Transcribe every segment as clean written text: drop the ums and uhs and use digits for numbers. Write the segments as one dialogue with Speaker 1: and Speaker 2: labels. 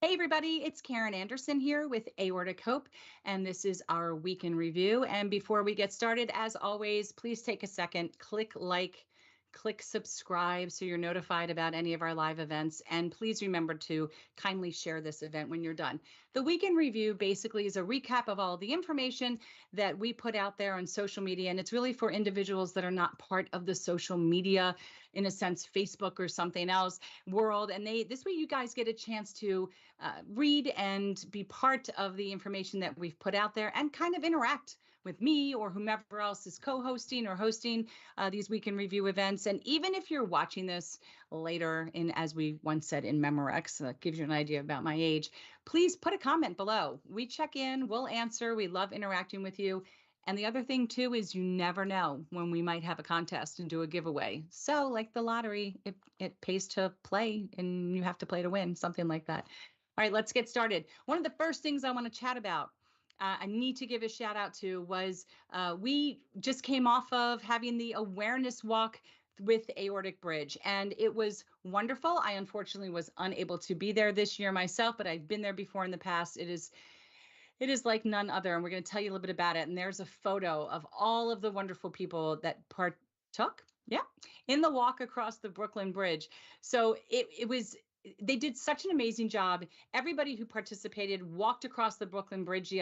Speaker 1: Hey everybody, it's Karen Anderson here with Aortic Hope, and this is our week in review. And before we get started, as always, please take a second, click like, click subscribe so you're notified about any of our live events. And please remember to kindly share this event when you're done. The week in review basically is a recap of all the information that we put out there on social media. And it's really for individuals that are not part of the social media, in a sense, Facebook or something else world. And this way you guys get a chance to read and be part of the information that we've put out there and kind of interact with me or whomever else is co-hosting or hosting these week in review events. And even if you're watching this later in, as we once said, in Memorex, that gives you an idea about my age, please put a comment below. We check in, we'll answer. We love interacting with you. And the other thing too is you never know when we might have a contest and do a giveaway. So like the lottery, it pays to play and you have to play to win, something like that. All right, let's get started. One of the first things I want to chat about, I need to give a shout out to was we just came off of having the awareness walk with Aortic Bridge, and it was wonderful. I unfortunately was unable to be there this year myself, but I've been there before in the past. It is like none other, and we're going to tell you a little bit about it. And there's a photo of all of the wonderful people that partook, in the walk across the Brooklyn Bridge. So it was. They did such an amazing job. Everybody who participated walked across the Brooklyn Bridge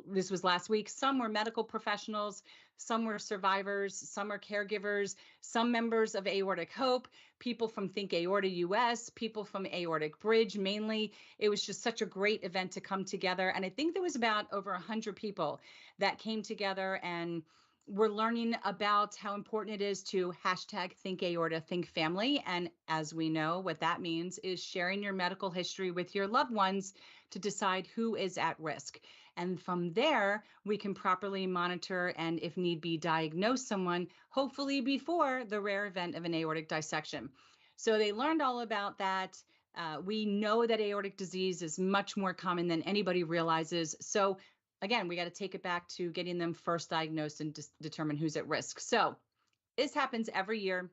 Speaker 1: this was last week. Some were medical professionals, some were survivors, some were caregivers, some members of Aortic Hope, people from Think Aorta US, people from Aortic Bridge mainly. It was just such a great event to come together. And I think there was about over 100 people that came together, and we're learning about how important it is to hashtag Think Aorta, Think Family. And as we know, what that means is sharing your medical history with your loved ones to decide who is at risk. And from there, we can properly monitor and, if need be, diagnose someone, hopefully before the rare event of an aortic dissection. So they learned all about that. We know that aortic disease is much more common than anybody realizes. So again, we got to take it back to getting them first diagnosed and determine who's at risk. So this happens every year.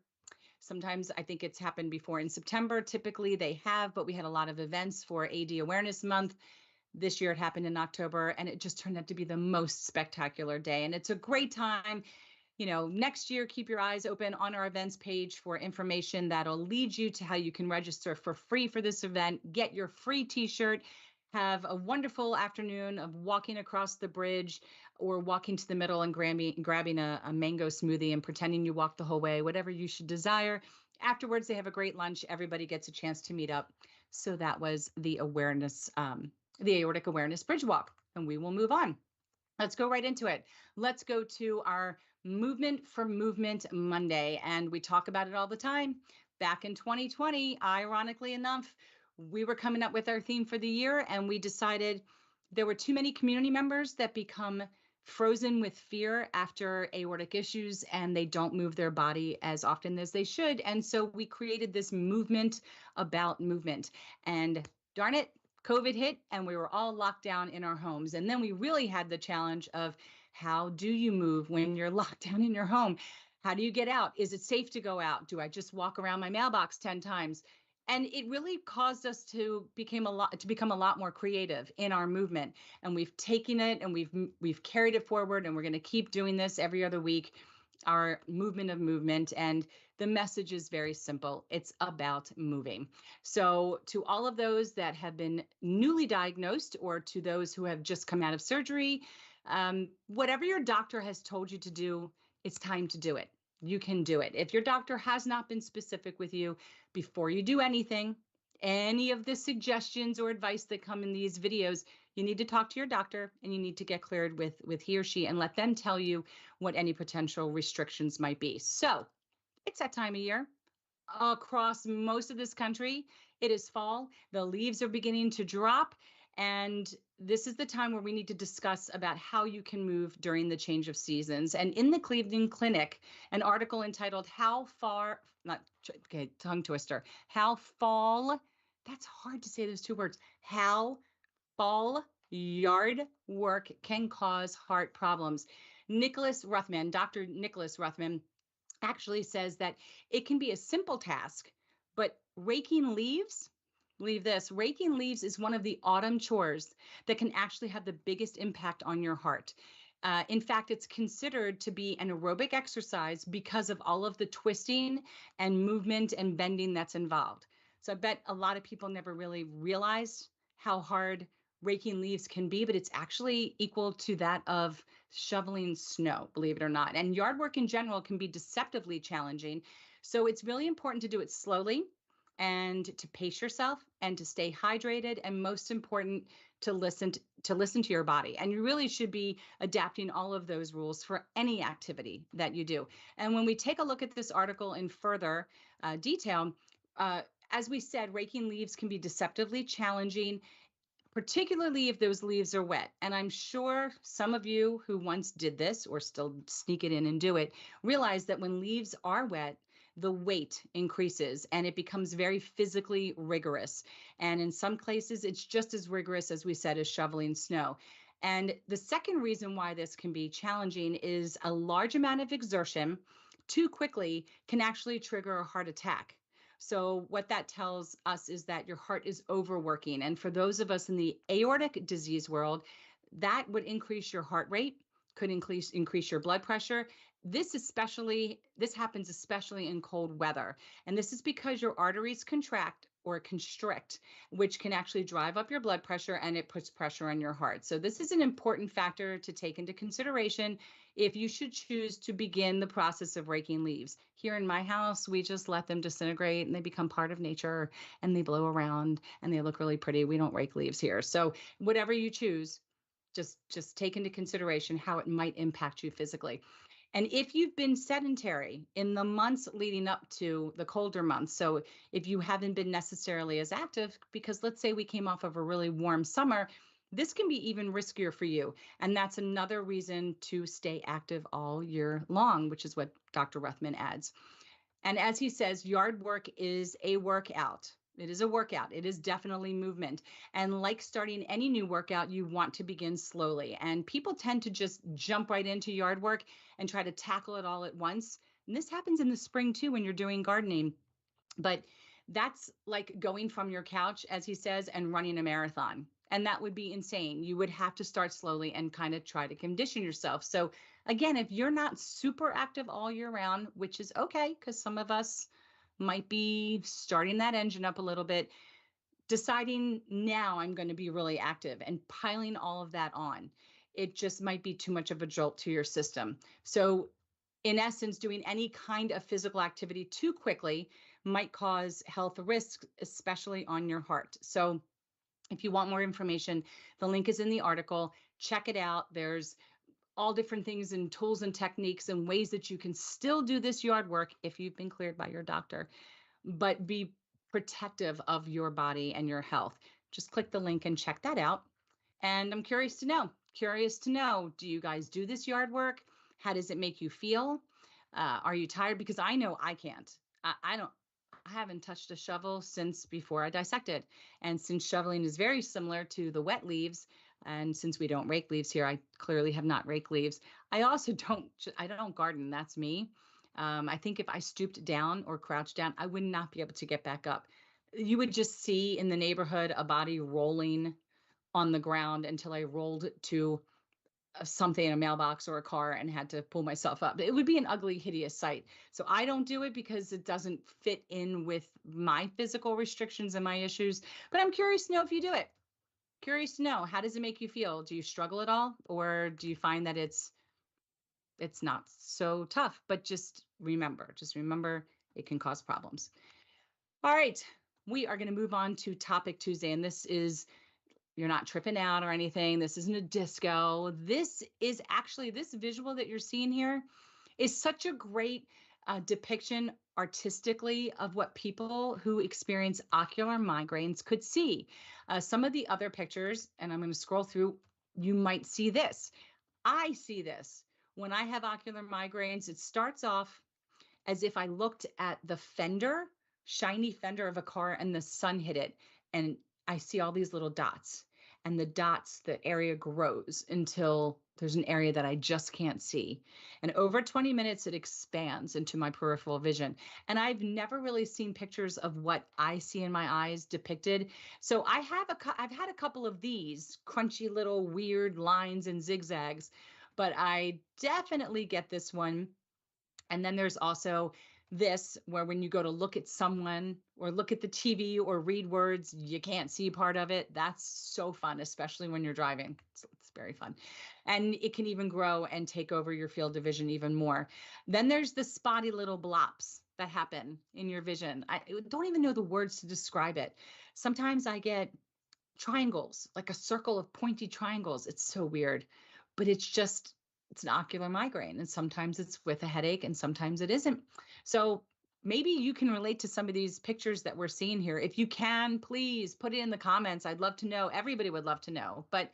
Speaker 1: Sometimes I think it's happened before in September. Typically they have, but we had a lot of events for AD Awareness Month. This year it happened in October, and it just turned out to be the most spectacular day. And it's a great time. You know, next year, keep your eyes open on our events page for information that'll lead you to how you can register for free for this event, get your free t-shirt, have a wonderful afternoon of walking across the bridge or walking to the middle and grabbing a mango smoothie and pretending you walked the whole way, whatever you should desire. Afterwards, they have a great lunch. Everybody gets a chance to meet up. So that was the awareness, the Aortic Awareness Bridge Walk, and we will move on. Let's go right into it. Let's go to our Movement for Movement Monday, and we talk about it all the time. Back in 2020, ironically enough, we were coming up with our theme for the year, and we decided there were too many community members that become frozen with fear after aortic issues, and they don't move their body as often as they should. And so we created this movement about movement. And darn it, COVID hit, and we were all locked down in our homes. And then we really had the challenge of, how do you move when you're locked down in your home? How do you get out? Is it safe to go out? Do I just walk around my mailbox 10 times? And it really caused us to become a lot more creative in our movement. And we've taken it and we've carried it forward, and we're going to keep doing this every other week. Our movement of movement, and the message is very simple. It's about moving. So to all of those that have been newly diagnosed, or to those who have just come out of surgery, whatever your doctor has told you to do, it's time to do it. You can do it. If your doctor has not been specific with you, before you do anything, any of the suggestions or advice that come in these videos, you need to talk to your doctor, and you need to get cleared with he or she and let them tell you what any potential restrictions might be. So it's that time of year. Across most of this country, it is fall. The leaves are beginning to drop, and this is the time where we need to discuss about how you can move during the change of seasons. And in the Cleveland Clinic, an article entitled How Fall, that's hard to say those two words, How Fall Yard Work Can Cause Heart Problems. Dr. Nicholas Ruthman, actually says that it can be a simple task, but raking leaves believe this, raking leaves is one of the autumn chores that can actually have the biggest impact on your heart. In fact, it's considered to be an aerobic exercise because of all of the twisting and movement and bending that's involved. So I bet a lot of people never really realized how hard raking leaves can be, but it's actually equal to that of shoveling snow, believe it or not. And yard work in general can be deceptively challenging. So it's really important to do it slowly and to pace yourself and to stay hydrated, and most important, to listen to your body. And you really should be adapting all of those rules for any activity that you do. And when we take a look at this article in further detail, as we said, raking leaves can be deceptively challenging, particularly if those leaves are wet. And I'm sure some of you who once did this or still sneak it in and do it realize that when leaves are wet, the weight increases and it becomes very physically rigorous. And in some places, it's just as rigorous, as we said, as shoveling snow. And the second reason why this can be challenging is a large amount of exertion too quickly can actually trigger a heart attack. So what that tells us is that your heart is overworking. And for those of us in the aortic disease world, that would increase your heart rate, could increase your blood pressure. This happens especially in cold weather. And this is because your arteries contract or constrict, which can actually drive up your blood pressure, and it puts pressure on your heart. So this is an important factor to take into consideration if you should choose to begin the process of raking leaves. Here in my house, we just let them disintegrate and they become part of nature and they blow around and they look really pretty. We don't rake leaves here. So whatever you choose, just take into consideration how it might impact you physically. And if you've been sedentary in the months leading up to the colder months, so if you haven't been necessarily as active, because let's say we came off of a really warm summer, this can be even riskier for you. And that's another reason to stay active all year long, which is what Dr. Ruthman adds. And as he says, yard work is a workout. It is a workout. It is definitely movement. And like starting any new workout, you want to begin slowly. And people tend to just jump right into yard work and try to tackle it all at once. And this happens in the spring too when you're doing gardening. But that's like going from your couch, as he says, and running a marathon. And that would be insane. You would have to start slowly and kind of try to condition yourself. So again, if you're not super active all year round, which is okay, because some of us might be starting that engine up a little bit, deciding now I'm going to be really active and piling all of that on, it just might be too much of a jolt to your system. So in essence, doing any kind of physical activity too quickly might cause health risks, especially on your heart. So if you want more information, the link is in the article. Check it out. There's all different things and tools and techniques and ways that you can still do this yard work if you've been cleared by your doctor, but be protective of your body and your health. Just click the link and check that out. And I'm curious to know, do you guys do this yard work? How does it make you feel? Are you tired? Because I know I can't. I haven't touched a shovel since before I dissected. And since shoveling is very similar to the wet leaves, and since we don't rake leaves here, I clearly have not raked leaves. I also don't garden. That's me. I think if I stooped down or crouched down, I would not be able to get back up. You would just see in the neighborhood a body rolling on the ground until I rolled to something in a mailbox or a car and had to pull myself up. It would be an ugly, hideous sight. So I don't do it because it doesn't fit in with my physical restrictions and my issues. But I'm curious to know if you do it. Curious to know, how does it make you feel? Do you struggle at all? Or do you find that it's not so tough? But just remember it can cause problems. All right, we are going to move on to Topic Tuesday. And this is, you're not tripping out or anything. This isn't a disco. This is actually, this visual that you're seeing here is such a great depiction artistically of what people who experience ocular migraines could see. Some of the other pictures, and I'm going to scroll through, you might see this. I see this. When I have ocular migraines, it starts off as if I looked at the fender, shiny fender of a car, and the sun hit it. And I see all these little dots. And the dots, the area grows until There's an area that I just can't see. And over 20 minutes, it expands into my peripheral vision. And I've never really seen pictures of what I see in my eyes depicted. So I've had a couple of these crunchy little weird lines and zigzags, but I definitely get this one. And then there's also this where when you go to look at someone or look at the TV or read words, you can't see part of it. That's so fun, especially when you're driving. It's very fun. And it can even grow and take over your field of vision even more. Then there's the spotty little blops that happen in your vision. I don't even know the words to describe it. Sometimes I get triangles, like a circle of pointy triangles. It's so weird, but it's an ocular migraine. And sometimes it's with a headache and sometimes it isn't. So maybe you can relate to some of these pictures that we're seeing here. If you can, please put it in the comments. I'd love to know. Everybody would love to know. But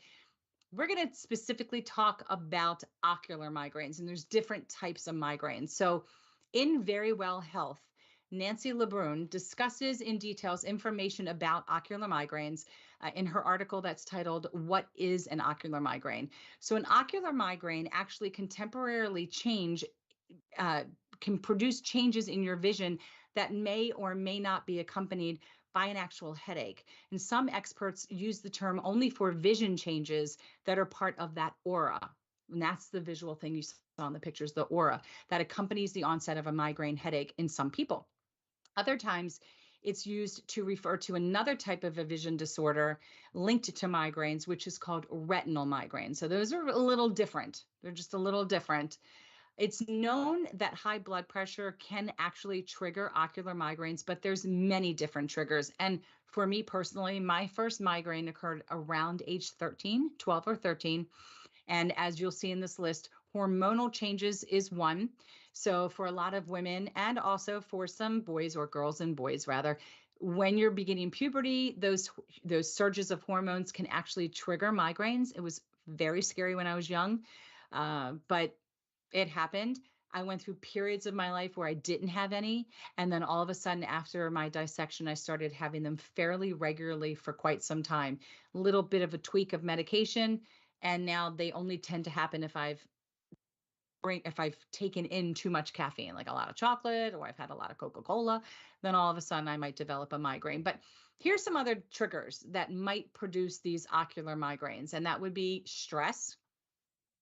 Speaker 1: we're going to specifically talk about ocular migraines, and there's different types of migraines. So in Very Well Health, Nancy LeBrun discusses in details information about ocular migraines in her article that's titled, What is an Ocular Migraine? So an ocular migraine actually can temporarily can produce changes in your vision that may or may not be accompanied by an actual headache. And some experts use the term only for vision changes that are part of that aura. And that's the visual thing you saw in the pictures, the aura that accompanies the onset of a migraine headache in some people. Other times, it's used to refer to another type of a vision disorder linked to migraines, which is called retinal migraine. So those are a little different. They're just a little different. It's known that high blood pressure can actually trigger ocular migraines, but there's many different triggers. And for me personally, my first migraine occurred around age 13, 12 or 13. And as you'll see in this list, hormonal changes is one. So for a lot of women and also for some boys or girls and boys rather, when you're beginning puberty, those surges of hormones can actually trigger migraines. It was very scary when I was young, but it happened. I went through periods of my life where I didn't have any. And then all of a sudden, after my dissection, I started having them fairly regularly for quite some time. A little bit of a tweak of medication. And now they only tend to happen if I've taken in too much caffeine, like a lot of chocolate, or I've had a lot of Coca-Cola, then all of a sudden I might develop a migraine. But here's some other triggers that might produce these ocular migraines. And that would be stress,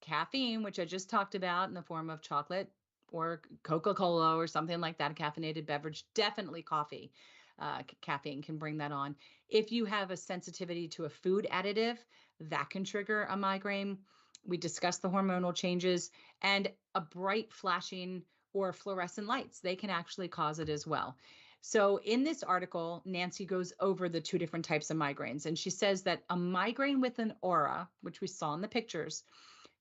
Speaker 1: caffeine, which I just talked about in the form of chocolate or Coca-Cola or something like that, a caffeinated beverage, definitely coffee. Caffeine can bring that on. If you have a sensitivity to a food additive, that can trigger a migraine. We discussed the hormonal changes, and a bright flashing or fluorescent lights, they can actually cause it as well. So in this article, Nancy goes over the two different types of migraines, and she says that a migraine with an aura, which we saw in the pictures,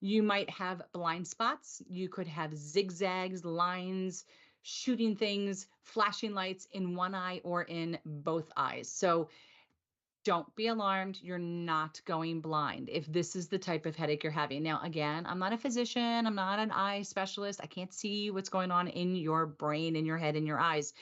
Speaker 1: you might have blind spots. You could have zigzags, lines, shooting things, flashing lights in one eye or in both eyes. So don't be alarmed. You're not going blind if this is the type of headache you're having. Now, again, I'm not a physician. I'm not an eye specialist. I can't see what's going on in your brain, in your head, in your eyes.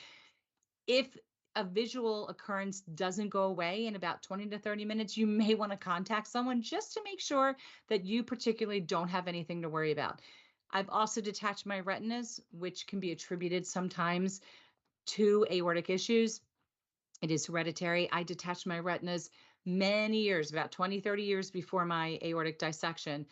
Speaker 1: If a visual occurrence doesn't go away in about 20 to 30 minutes, you may want to contact someone just to make sure that you particularly don't have anything to worry about. I've also detached my retinas, which can be attributed sometimes to aortic issues. It is hereditary. I detached my retinas many years, about 20, 30 years before my aortic dissection.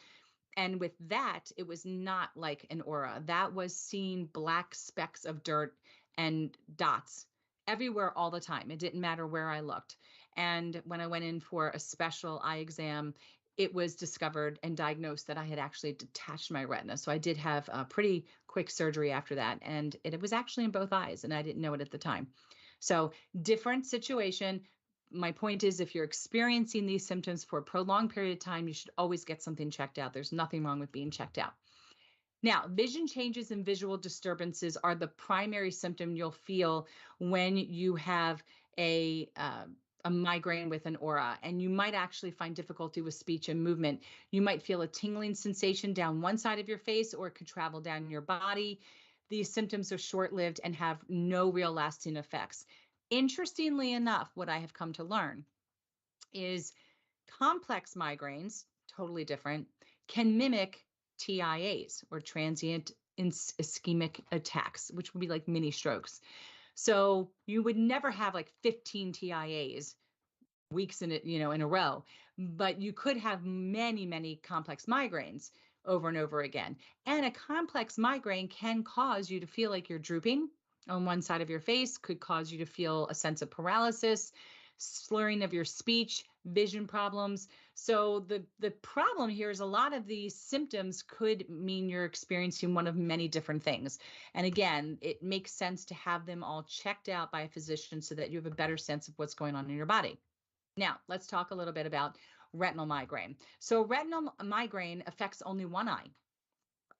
Speaker 1: And with that, it was not like an aura. That was seeing black specks of dirt and dots everywhere all the time. It didn't matter where I looked. And when I went in for a special eye exam, it was discovered and diagnosed that I had actually detached my retina. So I did have a pretty quick surgery after that. And it was actually in both eyes, and I didn't know it at the time. So different situation. My point is, if you're experiencing these symptoms for a prolonged period of time, you should always get something checked out. There's nothing wrong with being checked out. Now, vision changes and visual disturbances are the primary symptom you'll feel when you have a migraine with an aura, and you might actually find difficulty with speech and movement. You might feel a tingling sensation down one side of your face, or it could travel down your body. These symptoms are short-lived and have no real lasting effects. Interestingly enough, what I have come to learn is complex migraines, totally different, can mimic TIAs, or transient ischemic attacks, which would be like mini strokes. So you would never have like 15 TIAs weeks in it, in a row, but you could have many, many complex migraines over and over again. And a complex migraine can cause you to feel like you're drooping on one side of your face, could cause you to feel a sense of paralysis, slurring of your speech, vision problems. So the problem here is a lot of these symptoms could mean you're experiencing one of many different things. And again, it makes sense to have them all checked out by a physician so that you have a better sense of what's going on in your body. Now, let's talk a little bit about retinal migraine. So retinal migraine affects only one eye.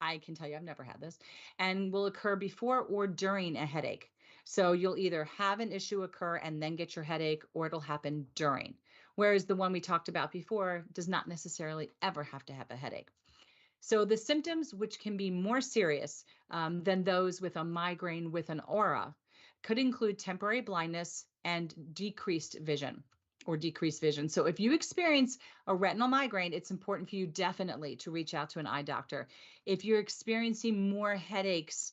Speaker 1: I can tell you I've never had this, and will occur before or during a headache. So you'll either have an issue occur and then get your headache, or it'll happen during. Whereas the one we talked about before does not necessarily ever have to have a headache. So the symptoms, which can be more serious than those with a migraine with an aura, could include temporary blindness and decreased vision or decreased vision. So if you experience a retinal migraine, it's important for you definitely to reach out to an eye doctor. If you're experiencing more headaches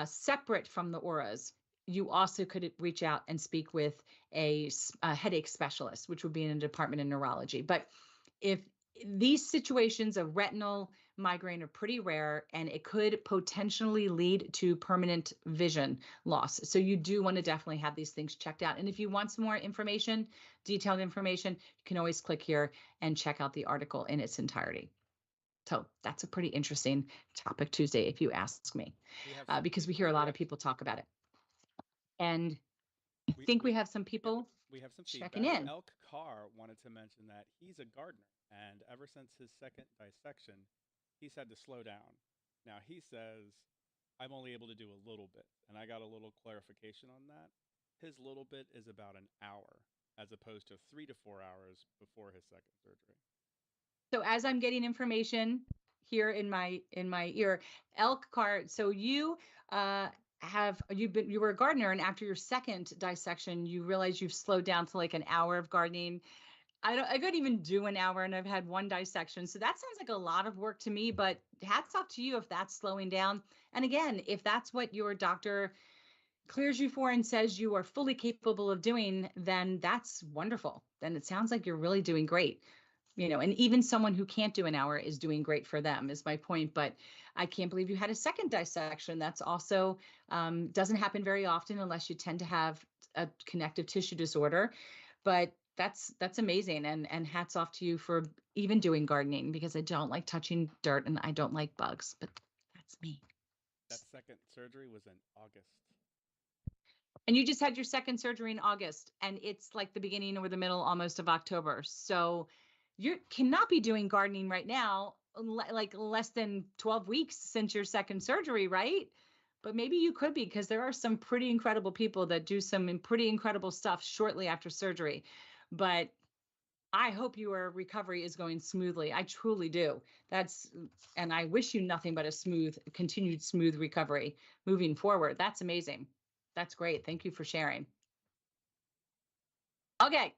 Speaker 1: separate from the auras, you also could reach out and speak with a headache specialist, which would be in a department in neurology. But if these situations of retinal migraine are pretty rare, and it could potentially lead to permanent vision loss. So you do want to definitely have these things checked out. And if you want some more information, detailed information, you can always click here and check out the article in its entirety. So that's a pretty interesting topic Tuesday, if you ask me, because we hear a lot of people talk about it. And I think we have some people
Speaker 2: we have some
Speaker 1: checking
Speaker 2: feedback.
Speaker 1: in.
Speaker 2: Elk Carr wanted to mention that he's a gardener, and ever since his second dissection, he's had to slow down. Now he says, I'm only able to do a little bit, and I got a little clarification on that. His little bit is about an hour, as opposed to 3 to 4 hours before his second surgery.
Speaker 1: So as I'm getting information here in my ear, elk cart. So you you were a gardener, and after your second dissection, you realize you've slowed down to like an hour of gardening. I couldn't even do an hour, and I've had one dissection. So that sounds like a lot of work to me, but hats off to you if that's slowing down. And again, if that's what your doctor clears you for and says you are fully capable of doing, then that's wonderful. Then it sounds like you're really doing great. And even someone who can't do an hour is doing great for them, is my point. But I can't believe you had a second dissection. That's also doesn't happen very often unless you tend to have a connective tissue disorder. But that's amazing, and hats off to you for even doing gardening, because I don't like touching dirt and I don't like bugs, but that's me.
Speaker 2: That second surgery was in August.
Speaker 1: And you just had your second surgery in August, and it's like the beginning or the middle almost of October. So you cannot be doing gardening right now, like less than 12 weeks since your second surgery, right? But maybe you could be, because there are some pretty incredible people that do some pretty incredible stuff shortly after surgery. But I hope your recovery is going smoothly. I truly do. And I wish you nothing but a continued smooth recovery moving forward. That's amazing. That's great. Thank you for sharing. Okay,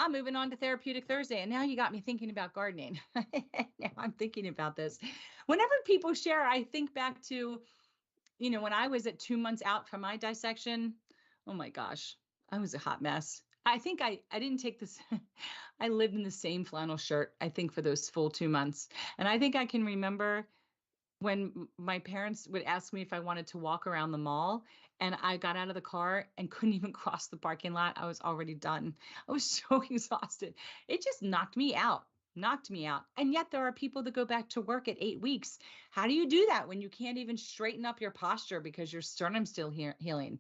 Speaker 1: I'm moving on to Therapeutic Thursday. And now you got me thinking about gardening. Now I'm thinking about this. Whenever people share, I think back to, when I was at 2 months out from my dissection. Oh my gosh, I was a hot mess. I think I didn't take this. I lived in the same flannel shirt, I think, for those full 2 months. And I think I can remember when my parents would ask me if I wanted to walk around the mall, and I got out of the car and couldn't even cross the parking lot. I was already done. I was so exhausted. It just knocked me out. Knocked me out. And yet there are people that go back to work at 8 weeks. How do you do that when you can't even straighten up your posture because your sternum's still healing?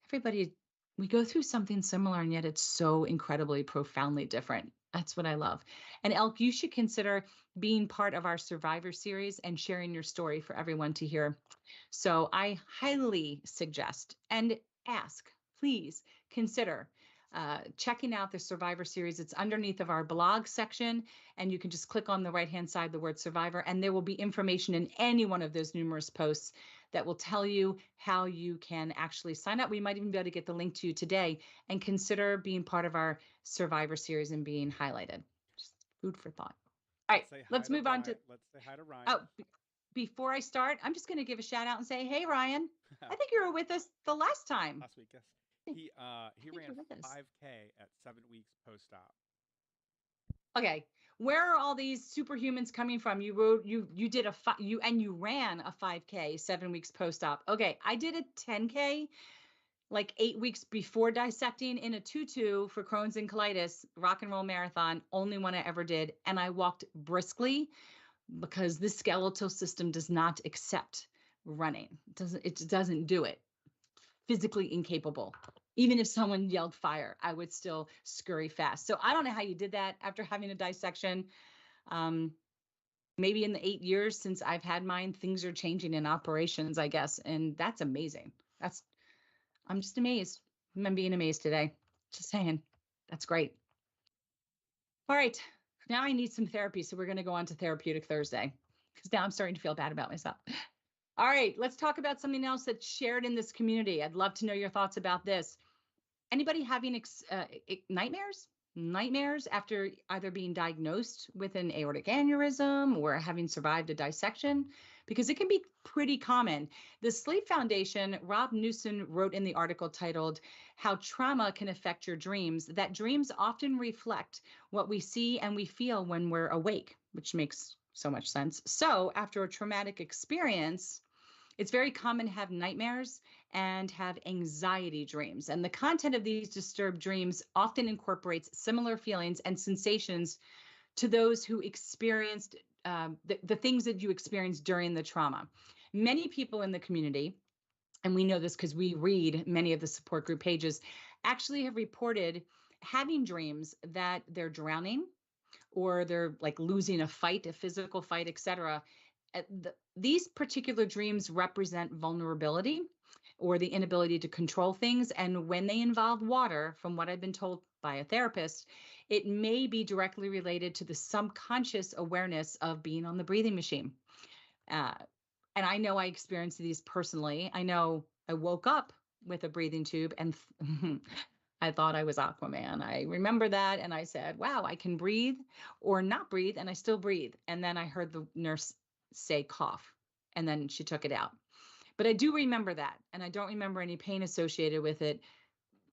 Speaker 1: Everybody, we go through something similar, and yet it's so incredibly, profoundly different. That's what I love. And Elk, you should consider being part of our Survivor series and sharing your story for everyone to hear. So I highly suggest and ask, please consider checking out the Survivor series. It's underneath of our blog section, and you can just click on the right-hand side, the word Survivor, and there will be information in any one of those numerous posts that will tell you how you can actually sign up. We might even be able to get the link to you today, and consider being part of our Survivor series and being highlighted. Just food for thought. All right,
Speaker 2: Let's say hi
Speaker 1: let's
Speaker 2: to
Speaker 1: move on to.
Speaker 2: Ryan. Let's say hi to
Speaker 1: Oh,
Speaker 2: Ryan.
Speaker 1: before I start, I'm just going to give a shout out and say, hey, Ryan, I think you were with us the last time.
Speaker 2: Last week, yes.
Speaker 1: I
Speaker 2: He
Speaker 1: think
Speaker 2: ran
Speaker 1: you're with us.
Speaker 2: 5K at 7 weeks post op.
Speaker 1: Okay, where are all these superhumans coming from? You rode, you did you ran a 5K 7 weeks post op. Okay, I did a 10K like 8 weeks before dissecting in a tutu for Crohn's and colitis, rock and roll marathon, only one I ever did, and I walked briskly because the skeletal system does not accept running. It doesn't do it. Physically incapable. Even if someone yelled fire, I would still scurry fast. So I don't know how you did that after having a dissection. Um, Maybe in the 8 years since I've had mine, things are changing in operations, I guess. And that's amazing. I'm just amazed. I'm being amazed today. Just saying. That's great. All right. Now I need some therapy. So we're going to go on to Therapeutic Thursday because now I'm starting to feel bad about myself. All right. Let's talk about something else that's shared in this community. I'd love to know your thoughts about this. Anybody having nightmares? Nightmares after either being diagnosed with an aortic aneurysm or having survived a dissection? Because it can be pretty common. The Sleep Foundation, Rob Newson wrote in the article titled, How Trauma Can Affect Your Dreams, that dreams often reflect what we see and we feel when we're awake, which makes so much sense. So after a traumatic experience, it's very common to have nightmares and have anxiety dreams. And the content of these disturbed dreams often incorporates similar feelings and sensations to those who experienced the things that you experienced during the trauma. Many people in the community, and we know this because we read many of the support group pages, actually have reported having dreams that they're drowning or they're like losing a fight, a physical fight, etc. These particular dreams represent vulnerability or the inability to control things. And when they involve water, from what I've been told by a therapist, it may be directly related to the subconscious awareness of being on the breathing machine. Uh, and I know I experienced these personally. I know I woke up with a breathing tube and I thought I was Aquaman. I remember that. And I said, wow, I can breathe or not breathe. And I still breathe. And then I heard the nurse say cough. And then she took it out. But I do remember that. And I don't remember any pain associated with it.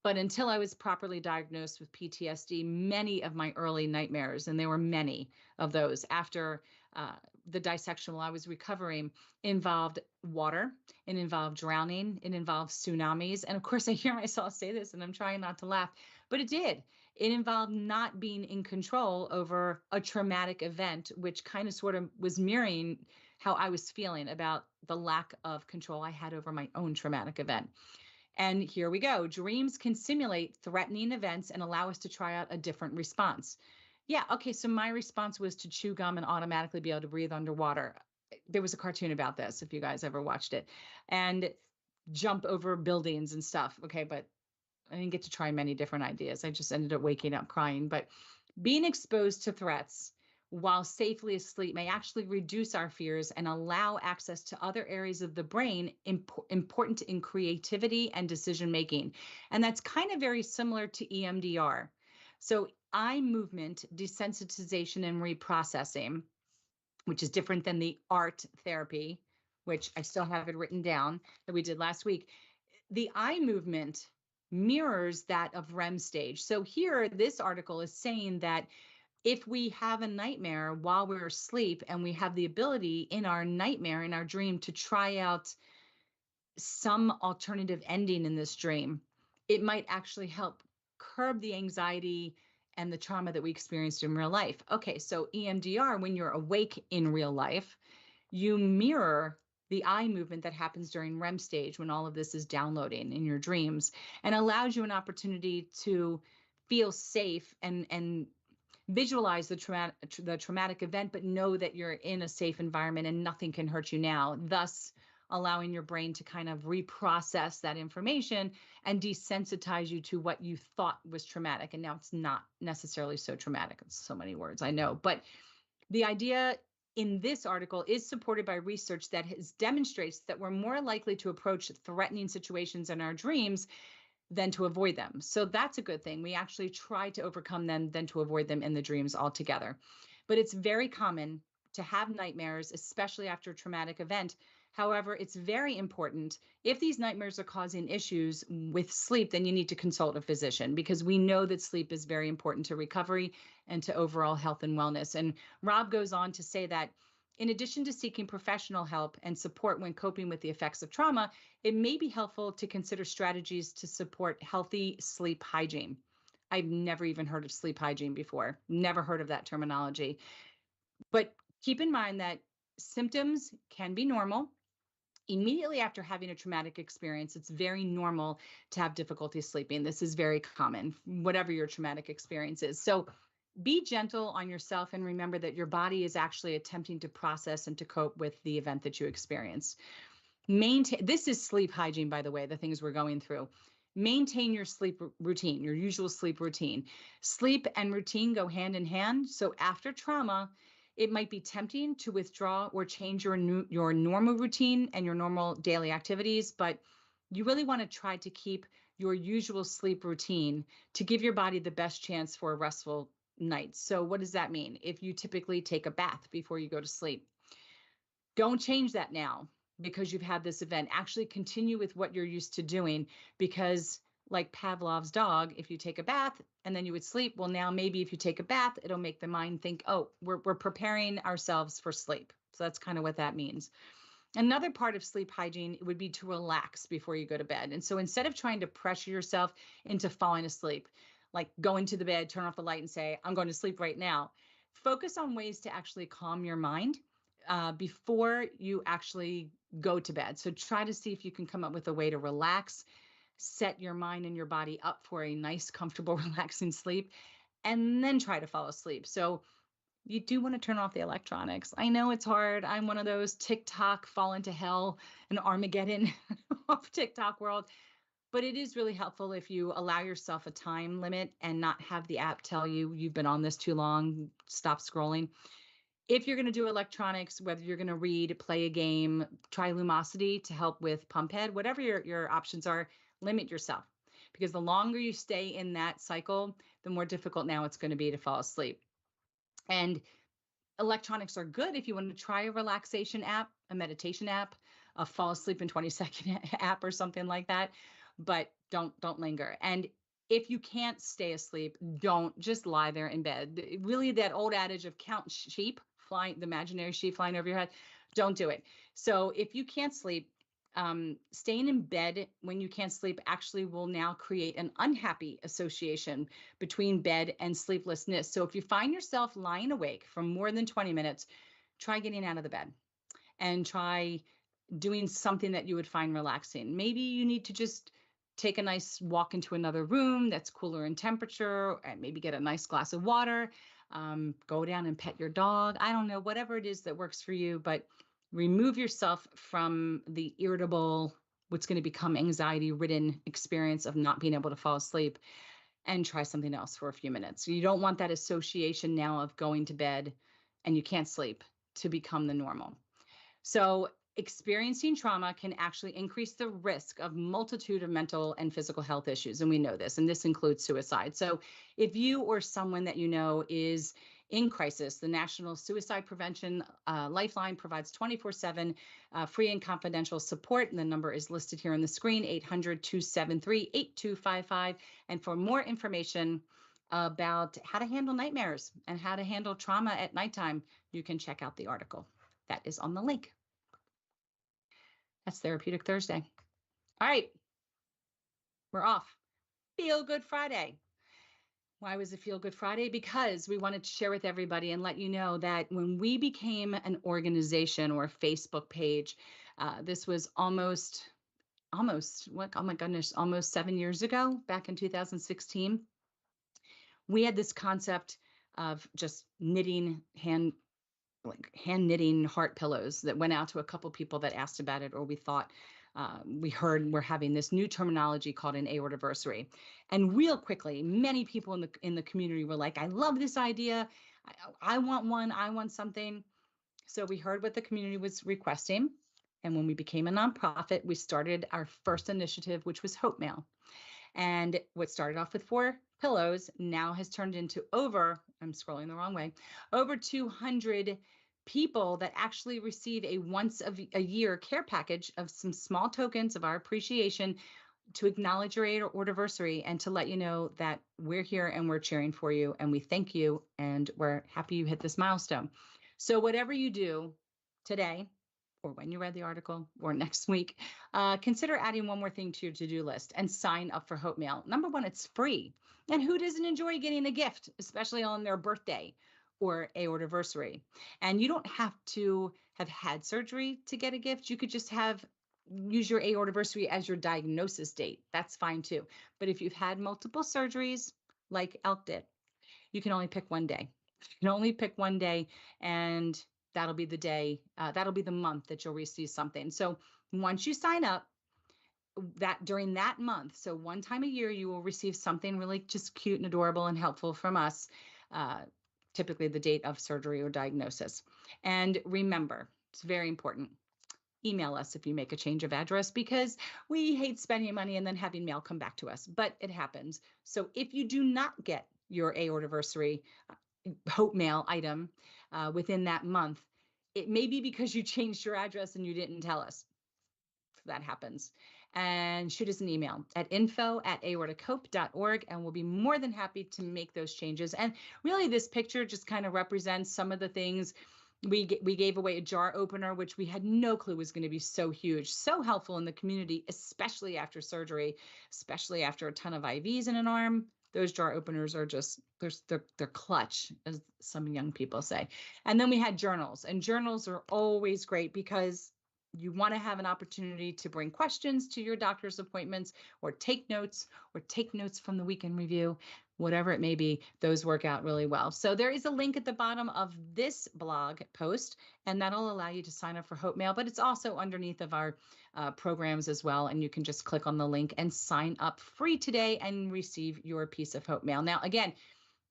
Speaker 1: But until I was properly diagnosed with PTSD, many of my early nightmares, and there were many of those after the dissection while I was recovering, involved water, it involved drowning, it involved tsunamis. And of course, I hear myself say this and I'm trying not to laugh, but it did. It involved not being in control over a traumatic event, which kind of sort of was mirroring how I was feeling about the lack of control I had over my own traumatic event. And here we go. Dreams can simulate threatening events and allow us to try out a different response. Yeah, okay, so my response was to chew gum and automatically be able to breathe underwater. There was a cartoon about this, if you guys ever watched it, and jump over buildings and stuff. Okay, but I didn't get to try many different ideas. I just ended up waking up crying. But being exposed to threats while safely asleep may actually reduce our fears and allow access to other areas of the brain important in creativity and decision making. And that's kind of very similar to EMDR. So eye movement desensitization and reprocessing, which is different than the ART therapy, which I still have it written down that we did last week. The eye movement mirrors that of REM stage. So here, this article is saying that if we have a nightmare while we're asleep and we have the ability in our nightmare, in our dream, to try out some alternative ending in this dream, it might actually help curb the anxiety and the trauma that we experienced in real life. Okay, so EMDR, when you're awake in real life, you mirror the eye movement that happens during REM stage when all of this is downloading in your dreams and allows you an opportunity to feel safe and visualize the traumatic event, but know that you're in a safe environment and nothing can hurt you now, thus allowing your brain to kind of reprocess that information and desensitize you to what you thought was traumatic. And now it's not necessarily so traumatic. It's so many words, I know. But the idea in this article is supported by research that demonstrates that we're more likely to approach threatening situations in our dreams than to avoid them. So that's a good thing. We actually try to overcome them than to avoid them in the dreams altogether. But it's very common to have nightmares, especially after a traumatic event. However, it's very important if these nightmares are causing issues with sleep, then you need to consult a physician, because we know that sleep is very important to recovery and to overall health and wellness. And Rob goes on to say that in addition to seeking professional help and support when coping with the effects of trauma, it may be helpful to consider strategies to support healthy sleep hygiene. I've never even heard of sleep hygiene before, never heard of that terminology. But keep in mind that symptoms can be normal. Immediately after having a traumatic experience, it's very normal to have difficulty sleeping. This is very common, whatever your traumatic experience is. So be gentle on yourself and remember that your body is actually attempting to process and to cope with the event that you experienced. This is sleep hygiene, by the way, the things we're going through. Maintain your sleep routine, your usual sleep routine. Sleep and routine go hand in hand. So after trauma, it might be tempting to withdraw or change your normal routine and your normal daily activities, but you really want to try to keep your usual sleep routine to give your body the best chance for a restful night. So what does that mean? If you typically take a bath before you go to sleep, don't change that now because you've had this event. Actually continue with what you're used to doing, because like Pavlov's dog, if you take a bath and then you would sleep, well, now maybe if you take a bath, it'll make the mind think, oh, we're preparing ourselves for sleep. So that's kind of what that means. Another part of sleep hygiene would be to relax before you go to bed. And so instead of trying to pressure yourself into falling asleep, like go into the bed, turn off the light and say, I'm going to sleep right now, focus on ways to actually calm your mind before you actually go to bed. So try to see if you can come up with a way to relax, set your mind and your body up for a nice, comfortable, relaxing sleep, and then try to fall asleep. So you do want to turn off the electronics. I know it's hard. I'm one of those TikTok fall into hell and Armageddon of TikTok world, but it is really helpful if you allow yourself a time limit and not have the app tell you you've been on this too long, stop scrolling. If you're going to do electronics, whether you're going to read, play a game, try Lumosity to help with pump head, whatever your options are, limit yourself, because the longer you stay in that cycle, the more difficult now it's going to be to fall asleep. And electronics are good if you want to try a relaxation app, a meditation app, a fall asleep in 20-second app or something like that, but don't linger. And if you can't stay asleep, don't just lie there in bed. Really, that old adage of count sheep flying, the imaginary sheep flying over your head, don't do it. So if you can't sleep, staying in bed when you can't sleep actually will now create an unhappy association between bed and sleeplessness. So if you find yourself lying awake for more than 20 minutes, try getting out of the bed and try doing something that you would find relaxing. Maybe you need to just take a nice walk into another room that's cooler in temperature, and maybe get a nice glass of water, go down and pet your dog. I don't know, whatever it is that works for you, but remove yourself from the irritable, what's going to become anxiety-ridden experience of not being able to fall asleep, and try something else for a few minutes. You don't want that association now of going to bed and you can't sleep to become the normal. So experiencing trauma can actually increase the risk of multitude of mental and physical health issues. And we know this, and this includes suicide. So if you or someone that you know is in crisis, the National Suicide Prevention Lifeline provides 24/7 free and confidential support. And the number is listed here on the screen, 800-273-8255. And for more information about how to handle nightmares and how to handle trauma at nighttime, you can check out the article that is on the link. That's Therapeutic Thursday. All right, we're off. Feel Good Friday. Why was it Feel Good Friday? Because we wanted to share with everybody and let you know that when we became an organization or a Facebook page, this was almost, what? Oh my goodness, almost 7 years ago, back in 2016. We had this concept of just knitting hand knitting heart pillows that went out to a couple people that asked about it, or we thought we heard we're having this new terminology called an aortiversary. And real quickly, many people in the community were like, I love this idea. I want one. I want something. So we heard what the community was requesting. And when we became a nonprofit, we started our first initiative, which was Hope Mail. And what started off with 4 pillows now has turned into I'm scrolling the wrong way, over 200 people that actually receive a once a year care package of some small tokens of our appreciation to acknowledge your anniversary and to let you know that we're here and we're cheering for you and we thank you and we're happy you hit this milestone. So whatever you do today, or when you read the article, or next week, consider adding one more thing to your to-do list and sign up for Hope Mail. Number one, it's free. And who doesn't enjoy getting a gift, especially on their birthday or aortiversary? And you don't have to have had surgery to get a gift. You could just use your aortiversary as your diagnosis date. That's fine too. But if you've had multiple surgeries, like Elk did, you can only pick one day. You can only pick one day, and that'll be the day, that'll be the month that you'll receive something. So once you sign up, that during that month, so one time a year, you will receive something really just cute and adorable and helpful from us, uh, typically the date of surgery or diagnosis. And remember, it's very important. Email us if you make a change of address, because we hate spending money and then having mail come back to us, but it happens. So if you do not get your aortiversary Hope Mail item within that month, it may be because you changed your address and you didn't tell us. That happens. And shoot us an email at info@aortichope.org, and we'll be more than happy to make those changes. And really, this picture just kind of represents some of the things. We gave away a jar opener, which we had no clue was going to be so huge, so helpful in the community, especially after surgery, especially after a ton of IVs in an arm. Those jar openers are just, they're clutch, as some young people say. And then we had journals, and journals are always great because you want to have an opportunity to bring questions to your doctor's appointments, or take notes from the weekend review, whatever it may be. Those work out really well. So there is a link at the bottom of this blog post, and that'll allow you to sign up for Hope Mail, but it's also underneath of our programs as well. And you can just click on the link and sign up free today and receive your piece of Hope Mail. Now, again,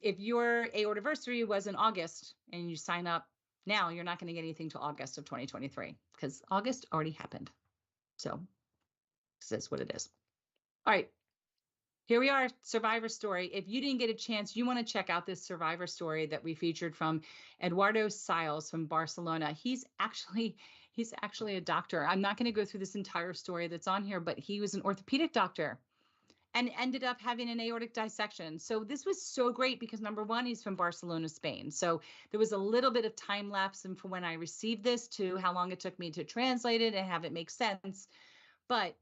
Speaker 1: if your aortiversary was in August and you sign up now, you're not going to get anything till August of 2023, because August already happened. So this is what it is. All right, here we are, survivor story. If you didn't get a chance, you want to check out this survivor story that we featured from Eduardo Siles from Barcelona. He's actually a doctor. I'm not going to go through this entire story that's on here, but he was an orthopedic doctor and ended up having an aortic dissection. So this was so great because, number one, he's from Barcelona, Spain. So there was a little bit of time lapse from when I received this to how long it took me to translate it and have it make sense. But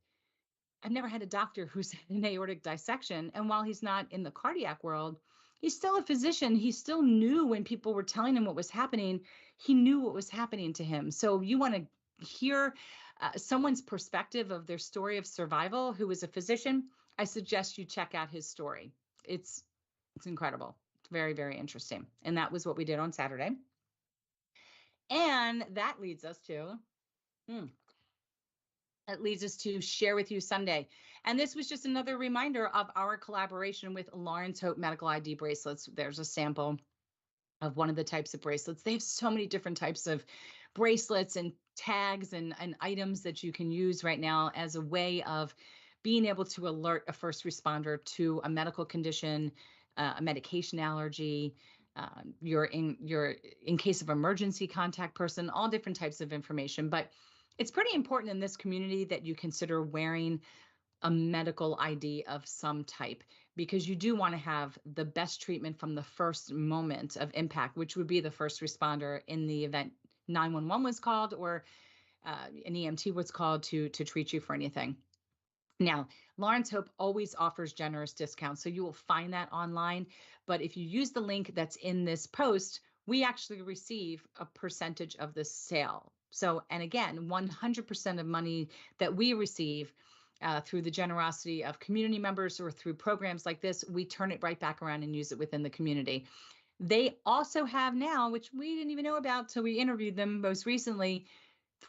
Speaker 1: I've never had a doctor who's had an aortic dissection. And while he's not in the cardiac world, he's still a physician. He still knew when people were telling him what was happening, he knew what was happening to him. So you want to hear someone's perspective of their story of survival, who was a physician. I suggest you check out his story. It's incredible. It's very, very interesting. And that was what we did on Saturday. And that leads us to share with you Sunday. And this was just another reminder of our collaboration with Lawrence Hope Medical ID bracelets. There's a sample of one of the types of bracelets. They have so many different types of bracelets and tags and items that you can use right now as a way of being able to alert a first responder to a medical condition, a medication allergy, you're in case of emergency contact person, all different types of information. But it's pretty important in this community that you consider wearing a medical ID of some type, because you do want to have the best treatment from the first moment of impact, which would be the first responder in the event 911 was called, or an EMT was called to treat you for anything. Now, Lawrence Hope always offers generous discounts, so you will find that online. But if you use the link that's in this post, we actually receive a percentage of the sale. So, and again, 100% of money that we receive through the generosity of community members or through programs like this, we turn it right back around and use it within the community. They also have now, which we didn't even know about till we interviewed them most recently,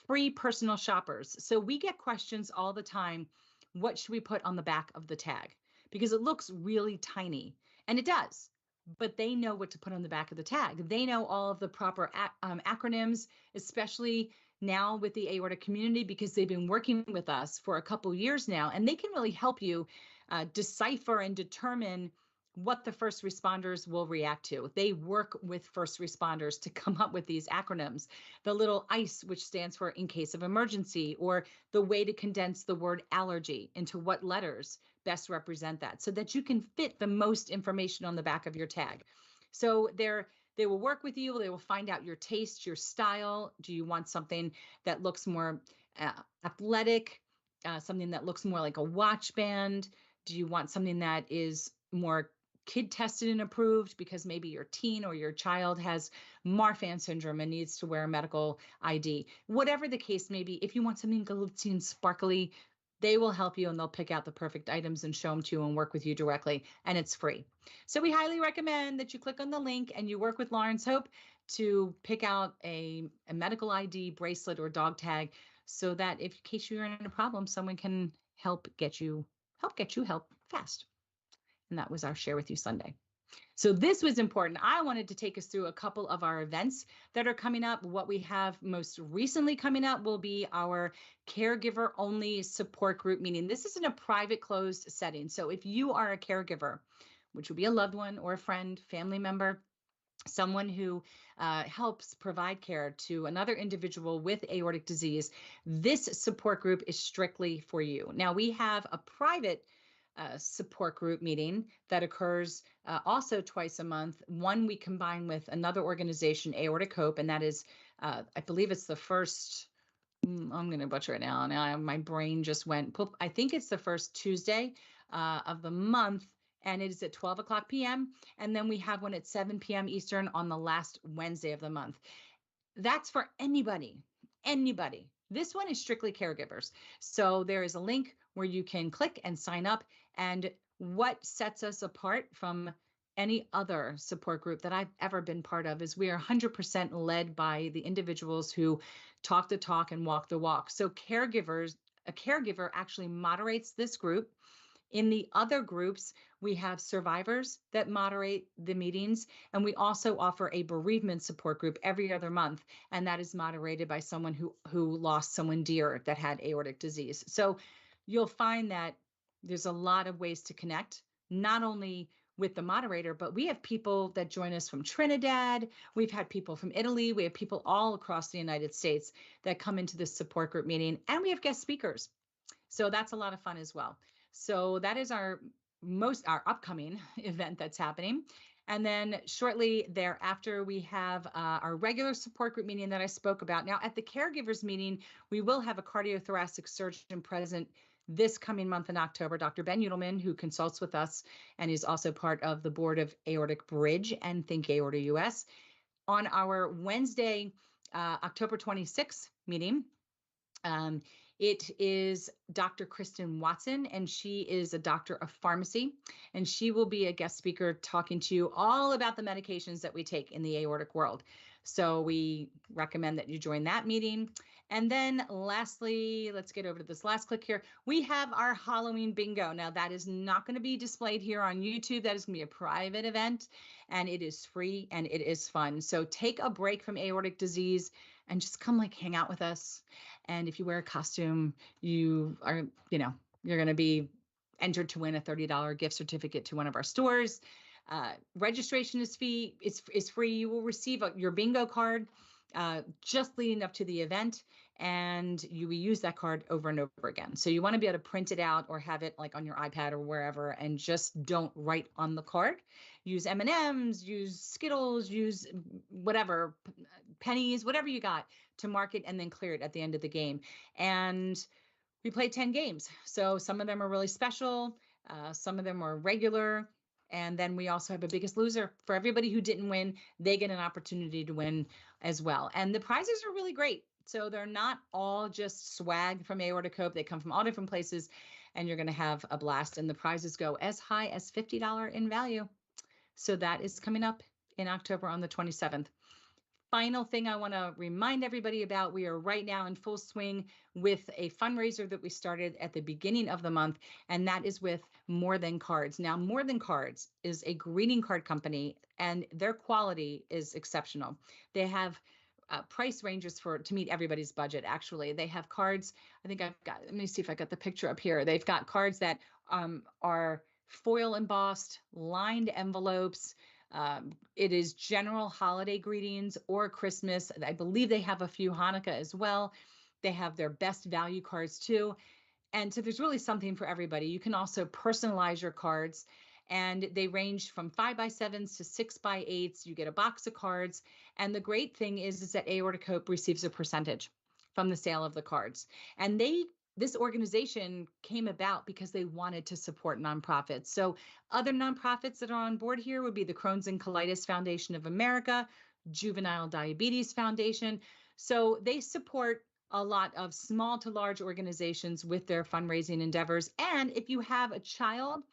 Speaker 1: free personal shoppers. So we get questions all the time. What should we put on the back of the tag? Because it looks really tiny, and it does, but they know what to put on the back of the tag. They know all of the proper acronyms, especially now with the aortic community, because they've been working with us for a couple years now, and they can really help you decipher and determine what the first responders will react to. They work with first responders to come up with these acronyms. The little ICE, which stands for in case of emergency, or the way to condense the word allergy into what letters best represent that, so that you can fit the most information on the back of your tag. So they will work with you. They will find out your taste, your style. Do you want something that looks more athletic, something that looks more like a watch band? Do you want something that is more kid tested and approved because maybe your teen or your child has Marfan syndrome and needs to wear a medical ID? Whatever the case may be, if you want something glitzy and sparkly, they will help you and they'll pick out the perfect items and show them to you and work with you directly, and it's free. So we highly recommend that you click on the link and you work with Lawrence Hope to pick out a medical ID, bracelet, or dog tag, so that if in case you're in a problem, someone can help get you help fast. And that was our Share With You Sunday. So this was important. I wanted to take us through a couple of our events that are coming up. What we have most recently coming up will be our caregiver only support group meeting. This is in a private closed setting. So if you are a caregiver, which would be a loved one or a friend, family member, someone who helps provide care to another individual with aortic disease, this support group is strictly for you. Now, we have a private support group meeting that occurs also twice a month. One we combine with another organization, Aortic Hope, and that is, I believe it's the first, I'm going to butcher it now. Now my brain just went, I think it's the first Tuesday of the month, and it is at 12 o'clock p.m. And then we have one at 7 p.m. Eastern on the last Wednesday of the month. That's for anybody. This one is strictly caregivers. So there is a link where you can click and sign up. And what sets us apart from any other support group that I've ever been part of is we are 100% led by the individuals who talk the talk and walk the walk. So a caregiver actually moderates this group. In the other groups, we have survivors that moderate the meetings, and we also offer a bereavement support group every other month, and that is moderated by someone who lost someone dear that had aortic disease. So you'll find that there's a lot of ways to connect, not only with the moderator, but we have people that join us from Trinidad. We've had people from Italy. We have people all across the United States that come into this support group meeting, and we have guest speakers. So that's a lot of fun as well. So that is our upcoming event that's happening. And then shortly thereafter, we have our regular support group meeting that I spoke about. Now, at the caregivers meeting, we will have a cardiothoracic surgeon present this coming month in October, Dr. Ben Udelman, who consults with us and is also part of the board of Aortic Bridge and Think Aorta US. On our Wednesday, October 26th meeting, it is Dr. Kristen Watson, and she is a doctor of pharmacy, and she will be a guest speaker talking to you all about the medications that we take in the aortic world. So we recommend that you join that meeting. And then lastly, let's get over to this last click here. We have our Halloween bingo. Now that is not going to be displayed here on YouTube. That is going to be a private event, and it is free and it is fun. So take a break from aortic disease and just come hang out with us. And if you wear a costume, you are, you're going to be entered to win a $30 gift certificate to one of our stores. Registration is free. You will receive your bingo card just leading up to the event, and you will use that card over and over again. So you want to be able to print it out or have it on your iPad or wherever, and just don't write on the card. Use M&Ms, use Skittles, use whatever, pennies, whatever you got to mark it, and then clear it at the end of the game. And we play 10 games. So some of them are really special. Some of them are regular. And then we also have a biggest loser. For everybody who didn't win, they get an opportunity to win as well. And the prizes are really great. So they're not all just swag from Aortic Hope. They come from all different places, and you're going to have a blast. And the prizes go as high as $50 in value. So that is coming up in October on the 27th. Final thing I want to remind everybody about, we are right now in full swing with a fundraiser that we started at the beginning of the month, and that is with More Than Cards. Now, More Than Cards is a greeting card company, and their quality is exceptional. They have price ranges to meet everybody's budget. Actually, they have cards. I think let me see if I got the picture up here. They've got cards that are foil embossed, lined envelopes. It is general holiday greetings or Christmas. I believe they have a few Hanukkah as well. They have their best value cards too. And so there's really something for everybody. You can also personalize your cards, and they range from 5x7s to 6x8s. You get a box of cards. And the great thing is that Aortic Hope receives a percentage from the sale of the cards. And this organization came about because they wanted to support nonprofits. So other nonprofits that are on board here would be the Crohn's and Colitis Foundation of America, Juvenile Diabetes Foundation. So they support a lot of small to large organizations with their fundraising endeavors. And if you have a child,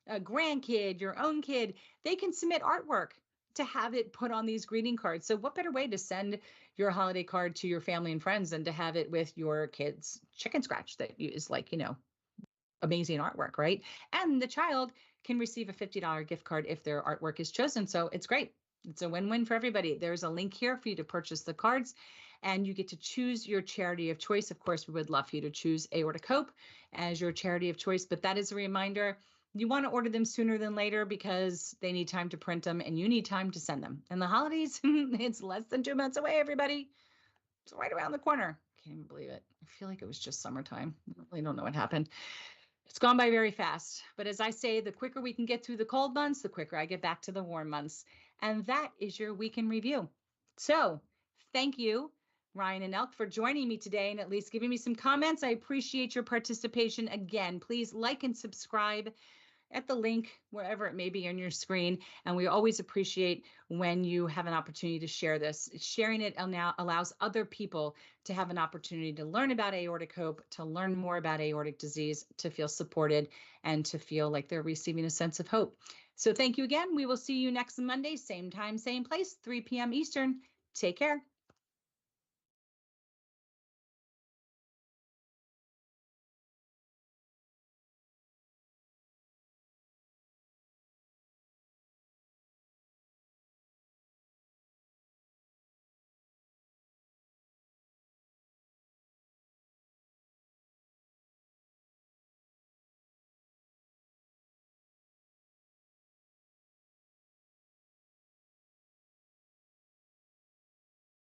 Speaker 1: a grandkid, your own kid, they can submit artwork to have it put on these greeting cards. So what better way to send your holiday card to your family and friends than to have it with your kid's chicken scratch that is like, amazing artwork, right? And the child can receive a $50 gift card if their artwork is chosen. So it's great. It's a win-win for everybody. There's a link here for you to purchase the cards, and you get to choose your charity of choice. Of course, we would love for you to choose Aortic Hope as your charity of choice, but that is a reminder. You want to order them sooner than later because they need time to print them and you need time to send them. And the holidays, it's less than 2 months away, everybody. It's right around the corner. Can't even believe it. I feel like it was just summertime. I really don't know what happened. It's gone by very fast. But as I say, the quicker we can get through the cold months, the quicker I get back to the warm months. And that is your week in review. So thank you, Ryan and Elk, for joining me today and at least giving me some comments. I appreciate your participation. Again, please like and subscribe at the link wherever it may be on your screen. And we always appreciate when you have an opportunity to share this. Sharing it now allows other people to have an opportunity to learn about Aortic Hope, to learn more about aortic disease, to feel supported, and to feel like they're receiving a sense of hope. So thank you again. We will see you next Monday, same time, same place, 3 p.m. Eastern. Take care.